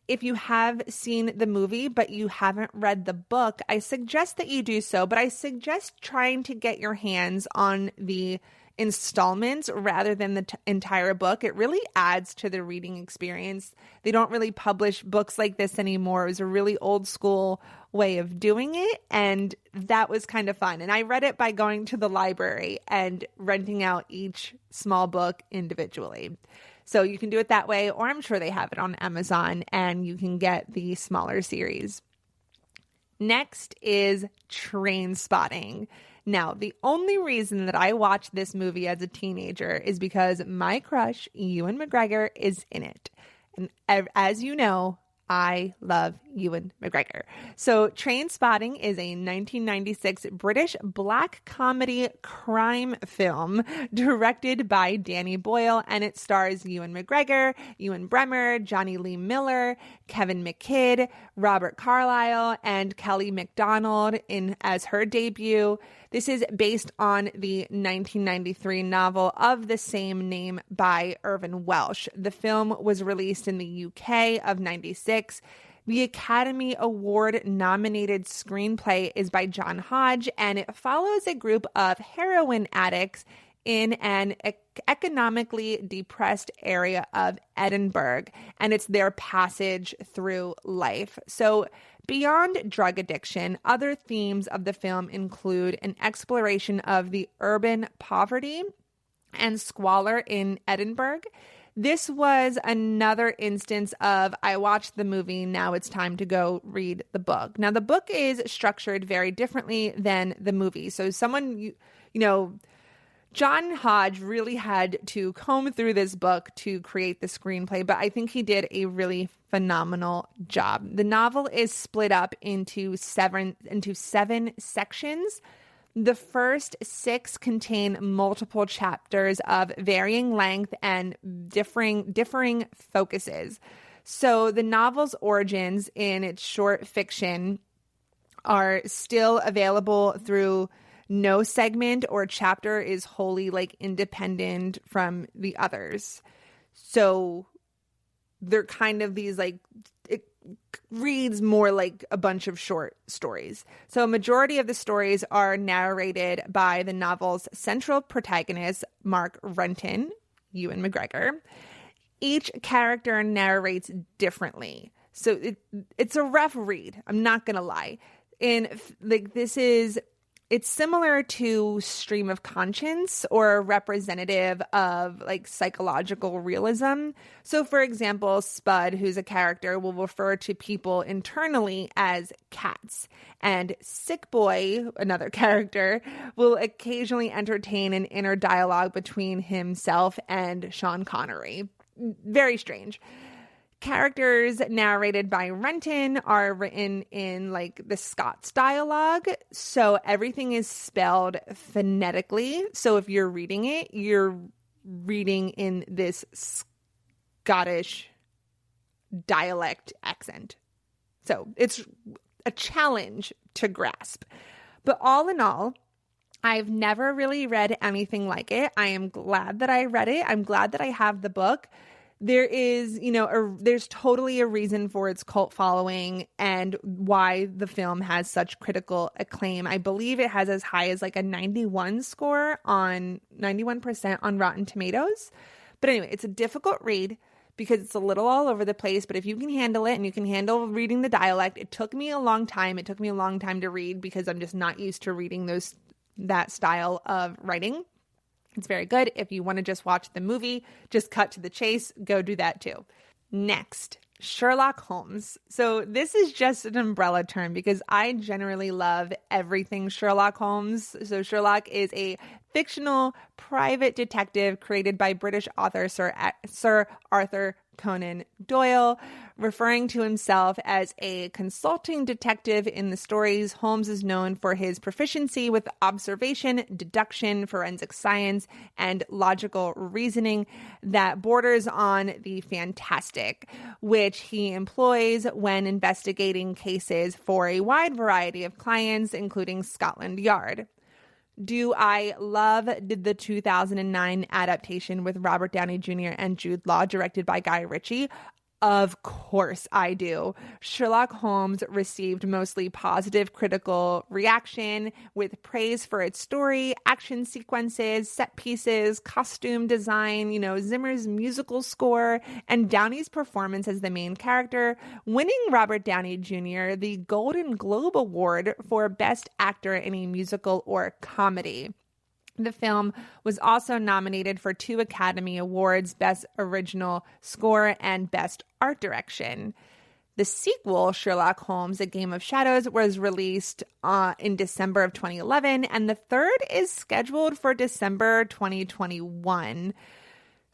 If you have seen the movie, but you haven't read the book, I suggest that you do so, but I suggest trying to get your hands on the installments rather than the entire book. It really adds to the reading experience. They don't really publish books like this anymore. It was a really old school way of doing it, and that was kind of fun. And I read it by going to the library and renting out each small book individually. So you can do it that way, or I'm sure they have it on Amazon and you can get the smaller series. Next is Trainspotting. Now, the only reason that I watched this movie as a teenager is because my crush, Ewan McGregor, is in it. And as you know, I love Ewan McGregor. So Trainspotting is a 1996 British black comedy crime film directed by Danny Boyle, and it stars Ewan McGregor, Ewan Bremer, Johnny Lee Miller, Kevin McKidd, Robert Carlyle, and Kelly MacDonald as her debut. This is based on the 1993 novel of the same name by Irvine Welsh. The film was released in the UK of 96. The Academy Award nominated screenplay is by John Hodge, and it follows a group of heroin addicts in an economically depressed area of Edinburgh, and it's their passage through life. So beyond drug addiction, other themes of the film include an exploration of the urban poverty and squalor in Edinburgh. This was another instance of, I watched the movie, now it's time to go read the book. Now, the book is structured very differently than the movie. So John Hodge really had to comb through this book to create the screenplay, but I think he did a really phenomenal job. The novel is split up into seven sections. The first 6 contain multiple chapters of varying length and differing focuses. So the novel's origins in its short fiction are still available through no segment or chapter is wholly independent from the others. So they're kind of these it reads more like a bunch of short stories. So a majority of the stories are narrated by the novel's central protagonist, Mark Renton, Ewan McGregor. Each character narrates differently. So it's a rough read. I'm not going to lie. It's similar to Stream of Conscience or representative of psychological realism. So for example, Spud, who's a character, will refer to people internally as cats. And Sick Boy, another character, will occasionally entertain an inner dialogue between himself and Sean Connery. Very strange. Characters narrated by Renton are written in the Scots dialogue, so everything is spelled phonetically. So if you're reading it, you're reading in this Scottish dialect accent. So it's a challenge to grasp. But all in all, I've never really read anything like it. I am glad that I read it. I'm glad that I have the book. there is, there's totally a reason for its cult following and why the film has such critical acclaim. I believe it has as high as like a 91% on Rotten Tomatoes. But anyway, it's a difficult read because it's a little all over the place. But if you can handle it and you can handle reading the dialect, it took me a long time. It took me a long time to read because I'm just not used to reading that style of writing. It's very good. If you want to just watch the movie, just cut to the chase, go do that too. Next, Sherlock Holmes. So this is just an umbrella term because I generally love everything Sherlock Holmes. So Sherlock is a fictional private detective created by British author Sir Arthur Conan Doyle. Referring to himself as a consulting detective in the stories, Holmes is known for his proficiency with observation, deduction, forensic science, and logical reasoning that borders on the fantastic, which he employs when investigating cases for a wide variety of clients, including Scotland Yard. Do I love the 2009 adaptation with Robert Downey Jr. and Jude Law, directed by Guy Ritchie? Of course I do. Sherlock Holmes received mostly positive critical reaction with praise for its story, action sequences, set pieces, costume design, Zimmer's musical score, and Downey's performance as the main character, winning Robert Downey Jr. the Golden Globe Award for Best Actor in a Musical or Comedy. The film was also nominated for 2 Academy Awards, Best Original Score and Best Art Direction. The sequel, Sherlock Holmes: A Game of Shadows, was released in December of 2011, and the third is scheduled for December 2021.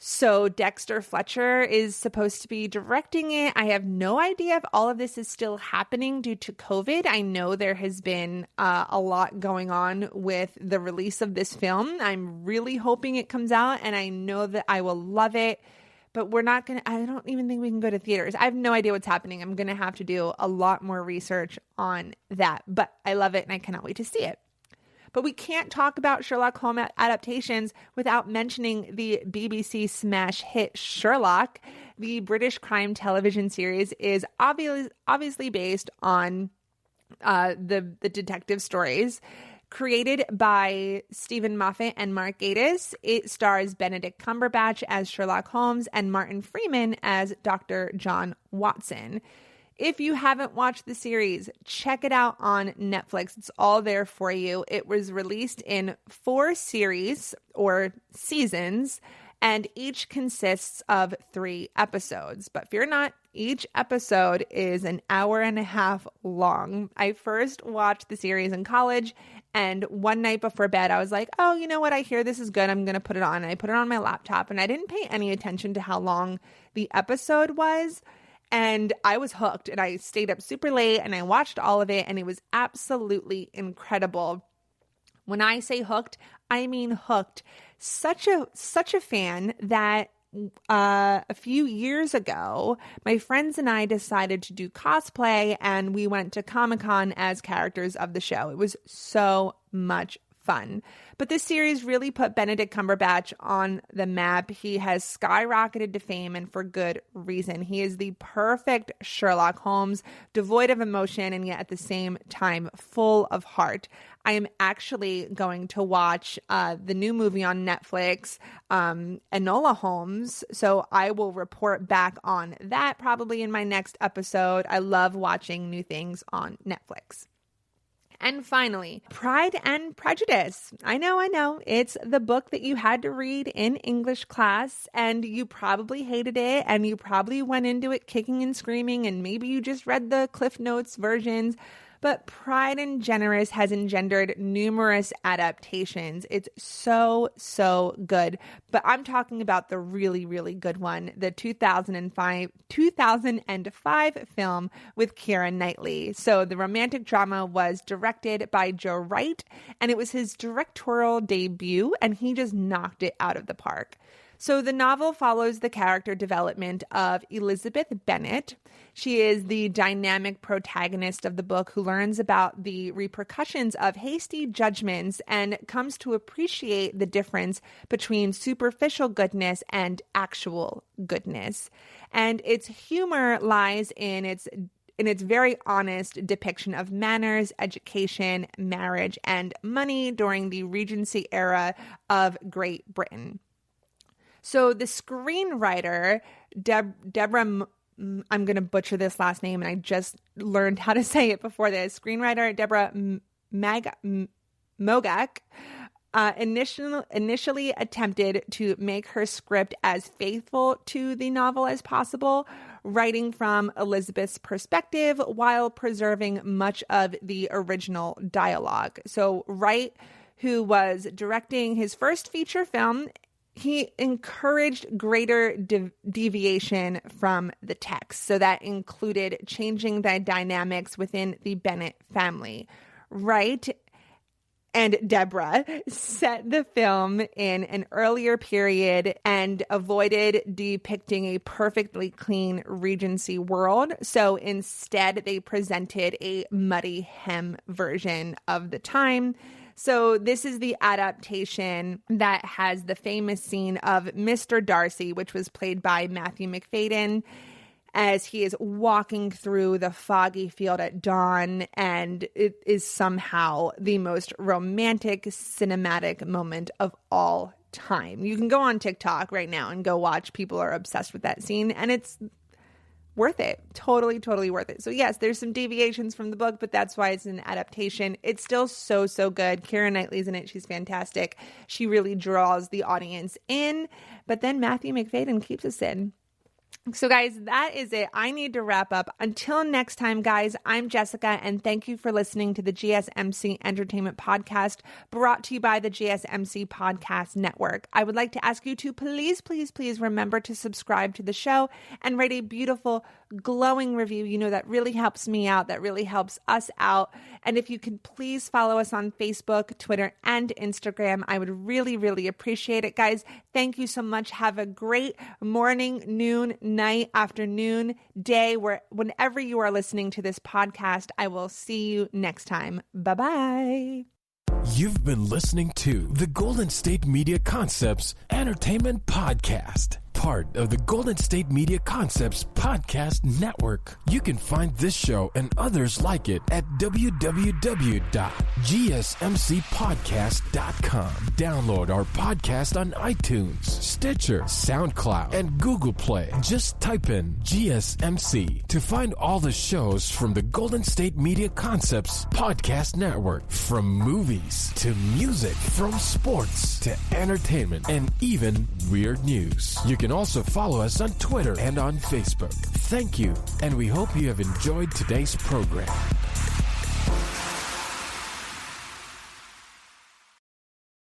So Dexter Fletcher is supposed to be directing it. I have no idea if all of this is still happening due to COVID. I know there has been a lot going on with the release of this film. I'm really hoping it comes out, and I know that I will love it. But I don't even think we can go to theaters. I have no idea what's happening. I'm going to have to do a lot more research on that. But I love it, and I cannot wait to see it. But we can't talk about Sherlock Holmes adaptations without mentioning the BBC smash hit Sherlock. The British crime television series is obviously based on the detective stories. Created by Stephen Moffat and Mark Gatiss, it stars Benedict Cumberbatch as Sherlock Holmes and Martin Freeman as Dr. John Watson. If you haven't watched the series, check it out on Netflix. It's all there for you. It was released in 4 series or seasons, and each consists of 3 episodes. But fear not, each episode is an hour and a half long. I first watched the series in college, and one night before bed, I was like, oh, you know what? I hear this is good. I'm going to put it on. And I put it on my laptop, and I didn't pay any attention to how long the episode was. And I was hooked, and I stayed up super late, and I watched all of it, and it was absolutely incredible. When I say hooked, I mean hooked. Such a fan that a few years ago, my friends and I decided to do cosplay, and we went to Comic-Con as characters of the show. It was so much fun. But this series really put Benedict Cumberbatch on the map. He has skyrocketed to fame, and for good reason. He is the perfect Sherlock Holmes, devoid of emotion and yet at the same time full of heart. I am actually going to watch the new movie on Netflix, Enola Holmes. So I will report back on that probably in my next episode. I love watching new things on Netflix. And finally, Pride and Prejudice. I know. It's the book that you had to read in English class, and you probably hated it, and you probably went into it kicking and screaming, and maybe you just read the Cliff Notes versions. But Pride and Prejudice has engendered numerous adaptations. It's so good. But I'm talking about the really, really good one, the 2005 film with Keira Knightley. So the romantic drama was directed by Joe Wright, and it was his directorial debut, and he just knocked it out of the park. So the novel follows the character development of Elizabeth Bennet. She is the dynamic protagonist of the book who learns about the repercussions of hasty judgments and comes to appreciate the difference between superficial goodness and actual goodness. And its humor lies in its very honest depiction of manners, education, marriage, and money during the Regency era of Great Britain. So the screenwriter, Deborah, I'm going to butcher this last name, and I just learned how to say it before this. Screenwriter Deborah Mogak initially attempted to make her script as faithful to the novel as possible, writing from Elizabeth's perspective while preserving much of the original dialogue. So Wright, who was directing his first feature film, he encouraged greater deviation from the text. So that included changing the dynamics within the Bennet family. Wright and Deborah set the film in an earlier period and avoided depicting a perfectly clean Regency world. So instead, they presented a muddy hem version of the time. So this is the adaptation that has the famous scene of Mr. Darcy, which was played by Matthew Macfadyen, as he is walking through the foggy field at dawn, and it is somehow the most romantic cinematic moment of all time. You can go on TikTok right now and go watch. People are obsessed with that scene, and it's worth it. Totally, totally worth it. So yes, there's some deviations from the book, but that's why it's an adaptation. It's still so, so good. Keira Knightley's in it. She's fantastic. She really draws the audience in, but then Matthew Macfadyen keeps us in. So guys, that is it. I need to wrap up. Until next time, guys, I'm Jessica, and thank you for listening to the GSMC Entertainment Podcast, brought to you by the GSMC Podcast Network. I would like to ask you to please, please, please remember to subscribe to the show and write a beautiful, glowing review. You know, that really helps me out. That really helps us out. And if you could please follow us on Facebook, Twitter, and Instagram, I would really, really appreciate it, guys. Thank you so much. Have a great morning, noon, night, afternoon, day, whenever you are listening to this podcast. I will see you next time. Bye-bye. You've been listening to the Golden State Media Concepts Entertainment Podcast, part of the Golden State Media Concepts Podcast Network. You can find this show and others like it at www.gsmcpodcast.com. Download our podcast on iTunes, Stitcher, SoundCloud, and Google Play. Just type in GSMC to find all the shows from the Golden State Media Concepts Podcast Network. From movies to music, from sports to entertainment, and even weird news. You can also follow us on Twitter and on Facebook. Thank you, and we hope you have enjoyed today's program.